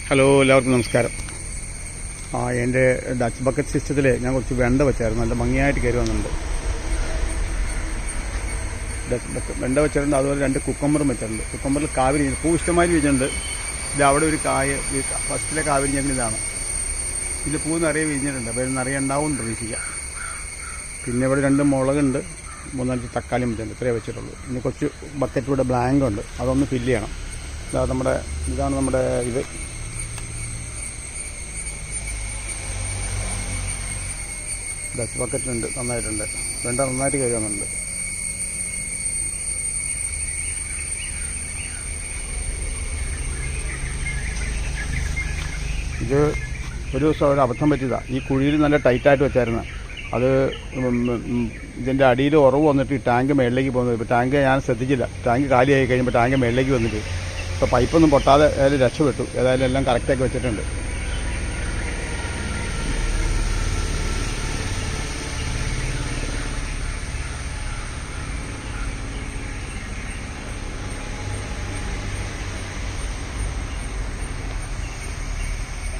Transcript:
Hello, എല്ലാവർക്കും നമസ്കാരം. എൻ്റെ ഡച്ച് ബക്കറ്റ് സിസ്റ്റത്തിൽ ഞാൻ കുറച്ച് വെണ്ട വെച്ചായിരുന്നു. നല്ല ഭംഗിയായിട്ട് കയറി വന്നിട്ടുണ്ട്. വെണ്ട വെച്ചിട്ടുണ്ട്. അതുപോലെ 2 കുക്കമ്പറും വെച്ചിട്ടുണ്ട്. കുക്കമ്പറിൽ കാവിരി പൂ ഇഷ്ടമായി വിരിഞ്ഞിട്ടുണ്ട്. ഇത് അവിടെ ഒരു കായ, ഫസ്റ്റിലെ കാവിരി ഞങ്ങൾ ഇതാണ്. ഇതിൽ പൂ നിറയെ വിരിഞ്ഞിട്ടുണ്ട്. അപ്പോൾ നിറയെ ഉണ്ടാവും എന്ന് പ്രതീക്ഷിക്കാം. പിന്നെ ഇവിടെ 2 മുളകുണ്ട്, 3-4 തക്കാളിയും വെച്ചിട്ടുണ്ട്. ഇത്രയേ വെച്ചിട്ടുള്ളൂ. ഇനി കുറച്ച് ബക്കറ്റ് ഇവിടെ ബ്ലാങ്ക് ഉണ്ട്, അതൊന്ന് ഫില്ല് ചെയ്യണം. ഇതാണ് നമ്മുടെ ഇത്. ഡച്ച് ബക്കറ്റിലുണ്ട്, നന്നായിട്ടുണ്ട്. വെണ്ട നന്നായിട്ട് കയറി വന്നിട്ടുണ്ട്. ഇത് ഒരു ദിവസം ഒരു അബദ്ധം പറ്റിയതാണ്. ഈ കുഴിയിൽ നല്ല ടൈറ്റായിട്ട് വെച്ചായിരുന്നു. അത് ഇതിൻ്റെ അടിയിൽ ഉറവ് വന്നിട്ട് ഈ ടാങ്ക് മേളിലേക്ക് പോകുന്നത്. ഇപ്പോൾ ടാങ്ക് ഞാൻ ശ്രദ്ധിച്ചില്ല. ടാങ്ക് കാലിയായി കഴിയുമ്പോൾ ടാങ്ക് മേളിലേക്ക് വന്നിട്ട് ഇപ്പോൾ പൈപ്പൊന്നും പൊട്ടാതെ ഏതായാലും രക്ഷപ്പെട്ടു. ഏതായാലും എല്ലാം കറക്റ്റാക്കി വെച്ചിട്ടുണ്ട്.